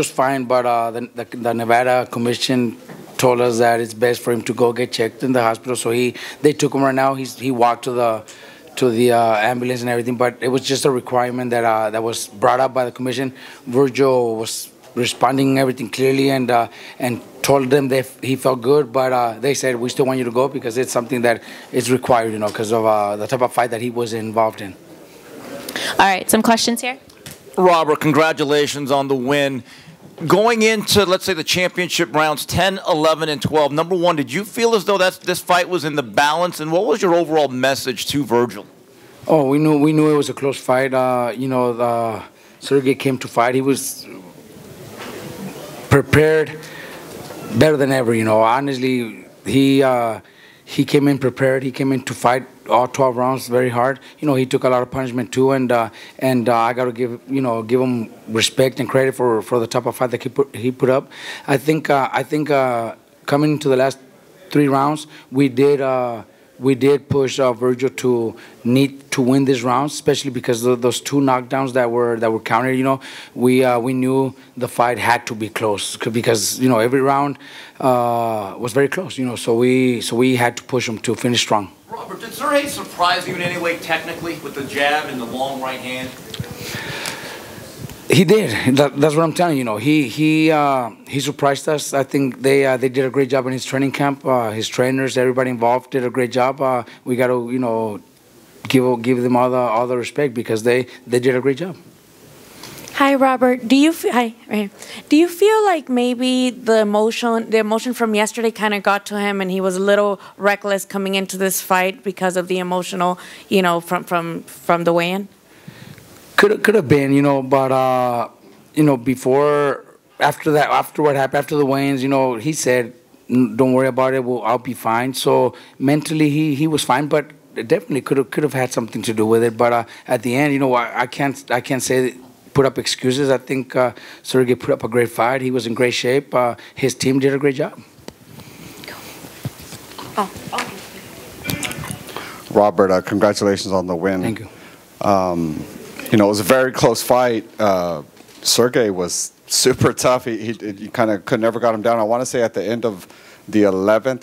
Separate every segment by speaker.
Speaker 1: was fine, but the Nevada Commission told us that it's best for him to go get checked in the hospital. So they took him right now. He walked to the ambulance and everything, but it was just a requirement that was brought up by the commission. Vergil was responding everything clearly and told them that he felt good, but they said we still want you to go because it's something that is required, because of the type of fight that he was involved in.
Speaker 2: All right, some questions here.
Speaker 3: Robert, congratulations on the win. Going into, let's say, the championship rounds 10, 11, and 12, number one, did you feel as though this fight was in the balance, and what was your overall message to Vergil?
Speaker 1: Oh, we knew it was a close fight. Sergey came to fight. He was prepared better than ever. Honestly, he came in prepared. He came in to fight all 12 rounds very hard. He took a lot of punishment too, and I got to give him respect and credit for the type of fight that he put up. I think coming into the last 3 rounds, we did push Vergil to need to win these rounds, especially because of those 2 knockdowns that were counted. We knew the fight had to be close because every round was very close. So we had to push him to finish strong.
Speaker 3: Robert, did Sergey surprise you in any way technically with the jab and the long right hand?
Speaker 1: He did. That's what I'm telling you. He surprised us. I think they did a great job in his training camp. His trainers, everybody involved, did a great job. We got to give them all the respect because they did a great job.
Speaker 2: Hi, Robert. Do you feel like maybe the emotion from yesterday kind of got to him, and he was a little reckless coming into this fight because of the emotional, from the weigh-in?
Speaker 1: Could have been, but before, after what happened, after the weigh-ins, he said, "Don't worry about it. I'll be fine." So mentally, he was fine, but it definitely could have had something to do with it. But at the end, I can't say put up excuses. I think Sergey put up a great fight. He was in great shape. His team did a great job.
Speaker 4: Robert, congratulations on the win.
Speaker 1: Thank you.
Speaker 4: It was a very close fight. Sergey was super tough. He kind of never got him down. I want to say at the end of the 11th,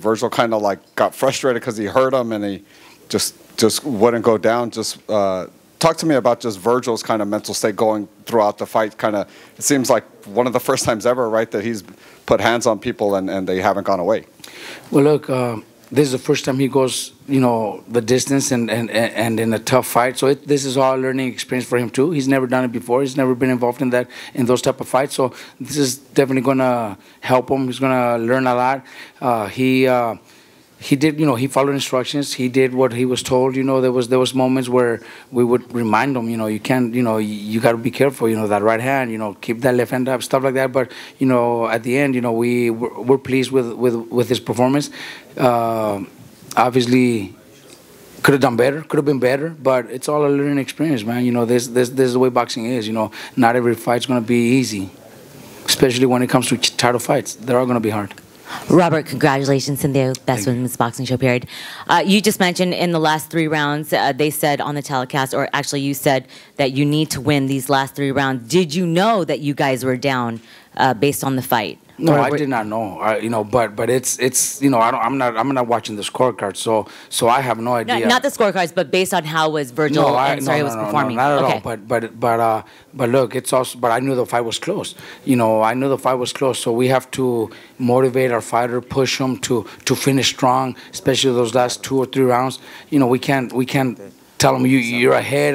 Speaker 4: Vergil kind of like got frustrated because he hurt him and he just wouldn't go down. Talk to me about just Vergil's kind of mental state going throughout the fight. It seems like one of the first times ever, right, that he's put hands on people and they haven't gone away.
Speaker 1: Well, look, this is the first time he goes, the distance and in a tough fight. So this is all a learning experience for him too. He's never done it before. He's never been involved in those type of fights. So this is definitely going to help him. He's going to learn a lot. He did, he followed instructions. He did what he was told. There was moments where we would remind him, you can't, you got to be careful, that right hand, keep that left hand up, stuff like that. But at the end, we're pleased with his performance. Obviously, could have done better, could have been better, but it's all a learning experience, man. This is the way boxing is. Not every fight's going to be easy, especially when it comes to title fights. They're all going to be hard.
Speaker 5: Robert, congratulations in the Best Women's Boxing Show period. You just mentioned in the last 3 rounds, they said on the telecast, or actually you said that you need to win these last 3 rounds. Did you know that you guys were down based on the fight?
Speaker 1: No, I did not know. But it's I'm not watching the scorecard, so I have no idea.
Speaker 5: Not the scorecards, but based on how was Vergil was performing.
Speaker 1: No, not at all. But look, it's also. But I knew the fight was close. I knew the fight was close. So we have to motivate our fighter, push him to finish strong, especially those last 2 or 3 rounds. We can't tell them you're ahead,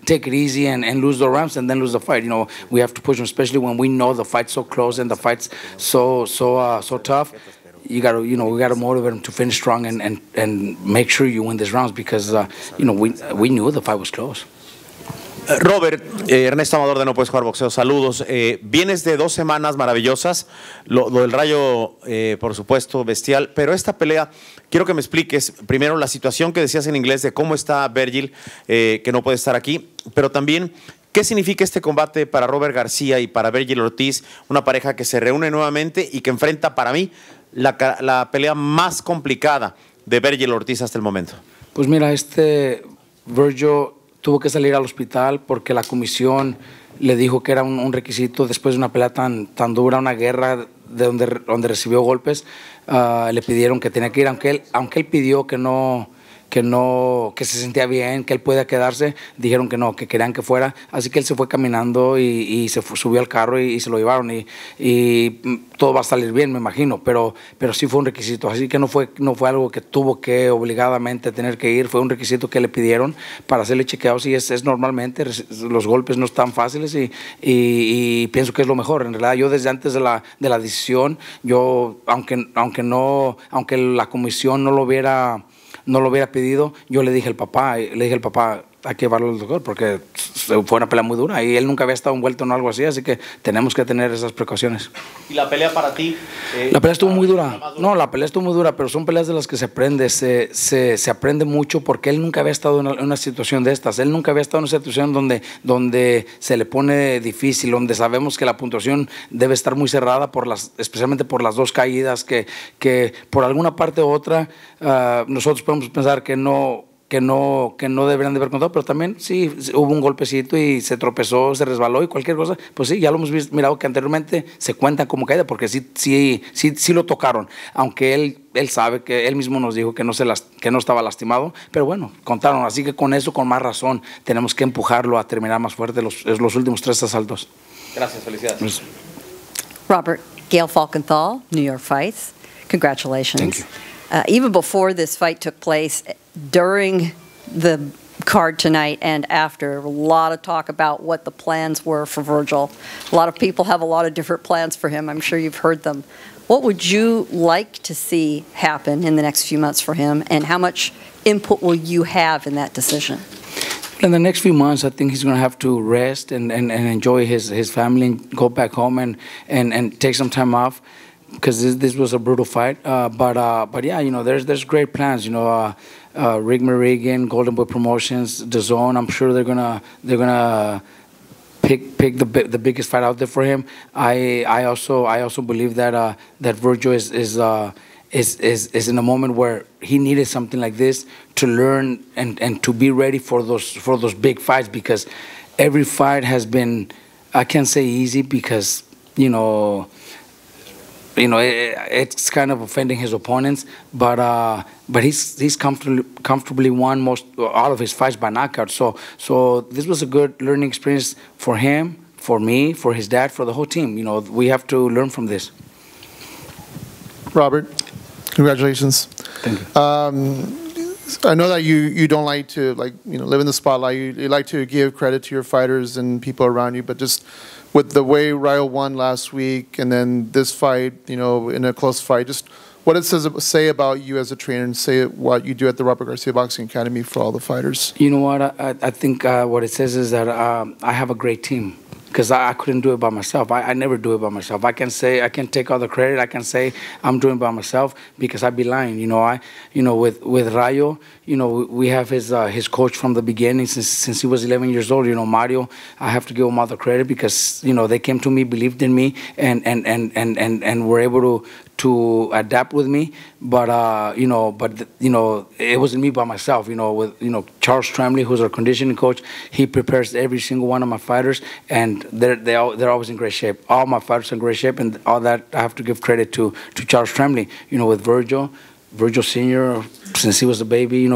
Speaker 1: take it easy and lose the rounds and then lose the fight. We have to push them, especially when we know the fight's so close and the fight's so tough. We gotta motivate them to finish strong and make sure you win these rounds because we knew the fight was close.
Speaker 6: Robert, Ernesto Amador de No Puedes Jugar Boxeo, saludos. Vienes de 2 semanas maravillosas, lo del Rayo, por supuesto, bestial, pero esta pelea, quiero que me expliques primero la situación que decías en inglés de cómo está Vergil, que no puede estar aquí, pero también qué significa este combate para Robert Garcia y para Vergil Ortiz, una pareja que se reúne nuevamente y que enfrenta para mí la pelea más complicada de Vergil Ortiz hasta el momento.
Speaker 1: Pues mira, Vergil tuvo que salir al hospital porque la comisión le dijo que era un requisito después de una pelea tan dura, una guerra de donde recibió golpes. Le pidieron que tenía que ir, aunque él pidió que se sentía bien, que él pueda quedarse, dijeron que no, que querían que fuera, así que él se fue caminando y subió al carro y se lo llevaron y todo va a salir bien, me imagino, pero sí fue un requisito, así que no fue algo que tuvo que obligadamente tener que ir, fue un requisito que le pidieron para hacerle chequeados y es normalmente, los golpes no están fáciles y pienso que es lo mejor, en realidad yo desde antes de la decisión, yo aunque la comisión no lo hubiera pedido, yo le dije al papá, hay que llevarlo al doctor porque fue una pelea muy dura y él nunca había estado envuelto en algo así, así que tenemos que tener esas precauciones.
Speaker 6: ¿Y la pelea para ti?
Speaker 1: La pelea estuvo muy dura. No, la pelea estuvo muy dura, pero son peleas de las que se aprende, se aprende mucho porque él nunca había estado en una situación de estas, él nunca había estado en una situación donde se le pone difícil, donde sabemos que la puntuación debe estar muy cerrada, especialmente por las dos caídas, que por alguna parte u otra nosotros podemos pensar que no deberían de haber contado, pero también sí hubo un golpecito y se tropezó, se resbaló y cualquier cosa, pues sí, ya lo hemos mirado que anteriormente se cuentan como caída, porque sí lo tocaron, aunque él sabe que él mismo nos dijo que no estaba lastimado, pero bueno, contaron, así que con eso, con más razón, tenemos que empujarlo a terminar más fuerte los últimos 3 asaltos.
Speaker 6: Gracias, felicidades.
Speaker 1: Pues,
Speaker 7: Robert, Gail Falkenthal, New York Fights. Congratulations.
Speaker 1: Thank you.
Speaker 7: Even before this fight took place, during the card tonight and after, a lot of talk about what the plans were for Vergil. A lot of people have a lot of different plans for him. I'm sure you've heard them. What would you like to see happen in the next few months for him, and how much input will you have in that decision?
Speaker 1: In the next few months, I think he's going to have to rest and enjoy his family and go back home and take some time off, because this was a brutal fight. But yeah, you know, there's great plans. You know, Rick Merrigan, Golden Boy Promotions, The Zone. I'm sure they're gonna pick the biggest fight out there for him. I also believe that Vergil is in a moment where he needed something like this to learn and to be ready for those big fights, because every fight has been, I can't say easy, because it's kind of offending his opponents, but he's comfortably won all of his fights by knockout. So this was a good learning experience for him, for me, for his dad, for the whole team. You know, we have to learn from this.
Speaker 8: Robert, congratulations.
Speaker 1: Thank you.
Speaker 8: I know that you don't like to live in the spotlight. You like to give credit to your fighters and people around you, but just with the way Rayo won last week and then this fight, in a close fight, just what it says say about you as a trainer and say what you do at the Robert Garcia Boxing Academy for all the fighters.
Speaker 1: You know what? I think what it says is that I have a great team, because I couldn't do it by myself. I never do it by myself. I can take all the credit. I can say I'm doing it by myself, because I'd be lying. With Rayo, we have his coach from the beginning since he was 11 years old. Mario, I have to give him all the credit, because they came to me, believed in me, and were able to adapt with me. But it wasn't me by myself. With Charles Tremblay, who's our conditioning coach, he prepares every single one of my fighters, and they're always in great shape. All my fighters are in great shape, and all that I have to give credit to Charles Tremblay. With Vergil Sr., since he was a baby,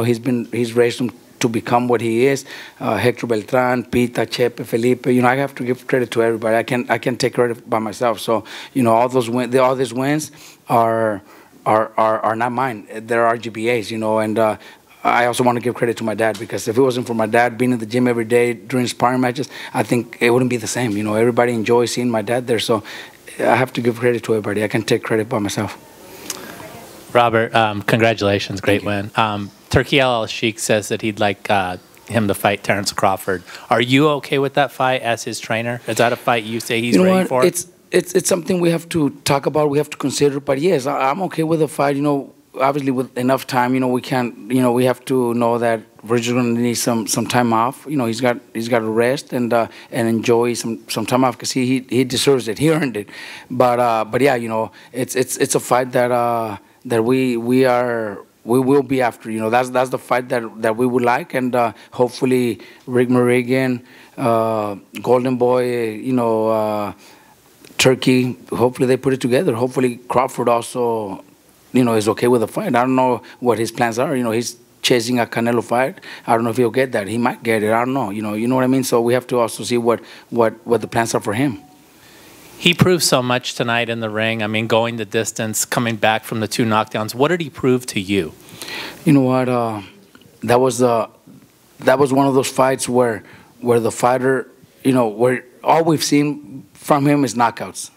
Speaker 1: he's raised him to become what he is. Hector Beltran, Pita, Chepe, Felipe. I have to give credit to everybody. I can't take credit by myself. So all these wins are not mine. They're RGBA's. And I also want to give credit to my dad, because if it wasn't for my dad being in the gym every day during sparring matches, I think it wouldn't be the same. Everybody enjoys seeing my dad there. So I have to give credit to everybody. I can't take credit by myself.
Speaker 9: Robert, congratulations, great win. Turki Al-Sheikh says that he'd like him to fight Terence Crawford. Are you okay with that fight as his trainer? Is that a fight you say he's ready for?
Speaker 1: It's something we have to talk about, we have to consider. But yes, I'm okay with the fight. Obviously with enough time, we can't. We have to know that Vergil's going to need some time off. He's got to rest and enjoy some time off, because he deserves it. He earned it. But yeah, it's a fight that we are we will be after. You know, that's the fight that we would like, and hopefully Rick Morrigan, Golden Boy, you know, Turkey. Hopefully they put it together. Hopefully Crawford also, you know, is okay with the fight. I don't know what his plans are. You know, he's chasing a Canelo fight. I don't know if he'll get that. He might get it. I don't know. You know what I mean. So we have to also see what the plans are for him.
Speaker 9: He proved so much tonight in the ring. I mean, going the distance, coming back from the 2 knockdowns. What did he prove to you?
Speaker 1: You know what? That was one of those fights where the fighter, you know, where all we've seen from him is knockouts,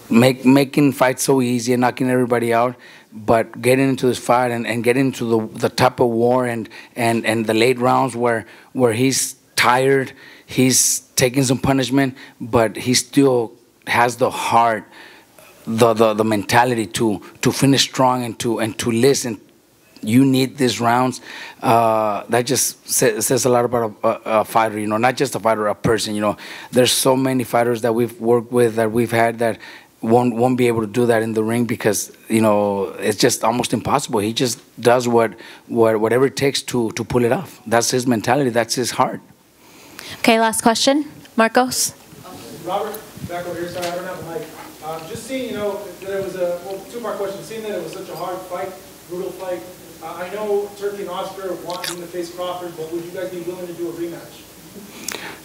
Speaker 1: making fights so easy and knocking everybody out. But getting into this fight and getting into the type of war and the late rounds where he's tired, he's taking some punishment, but he still has the heart, the mentality to finish strong and to listen. You need these rounds. That just says a lot about a fighter, you know, not just a fighter, a person. You know, there's so many fighters that we've worked with, that we've had, that won't be able to do that in the ring because, you know, it's just almost impossible. He just does whatever it takes to pull it off. That's his mentality. That's his heart.
Speaker 10: Okay, last question. Marcos?
Speaker 11: Robert, back over here. Sorry, I don't have a mic. Just seeing, you know, that it was a, well, two-part question. Seeing that it was such a hard fight, brutal fight, I know Turkey and Oscar want him to face Crawford, but would you guys be willing to do a rematch?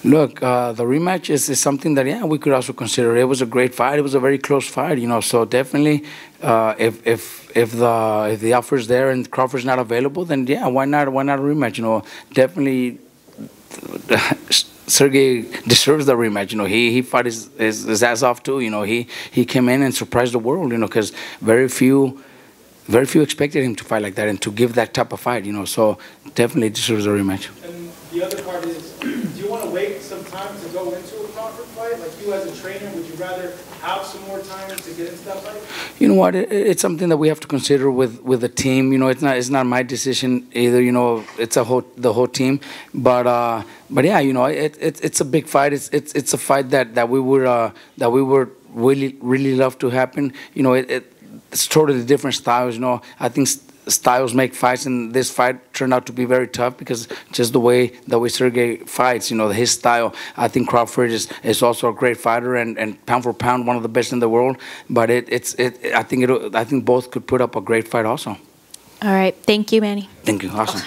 Speaker 1: Look, the rematch is something that, yeah, we could also consider. It was a great fight. It was a very close fight, you know. So definitely, if the offer's there and Crawford's not available, then yeah, why not a rematch? You know, definitely, Sergey deserves the rematch. You know, he fought his ass off too. You know, he came in and surprised the world. You know, because very few expected him to fight like that and to give that type of fight. You know, so definitely deserves a rematch.
Speaker 11: And the other part is, do you want to wait some time to go into a Crawford fight? Like, you as a trainer, would you rather have some more time to get into that fight?
Speaker 1: You know what? It's something that we have to consider with the team. You know, it's not my decision either. You know, it's the whole team. But yeah, you know, it's a big fight. It's a fight that we would really love to happen. You know, it's totally different styles. You know, I think styles make fights, and this fight turned out to be very tough because just the way Sergey fights, you know, his style. I think Crawford is also a great fighter and pound for pound one of the best in the world. But I think both could put up a great fight also.
Speaker 10: All right. Thank you, Manny.
Speaker 1: Thank you. Awesome.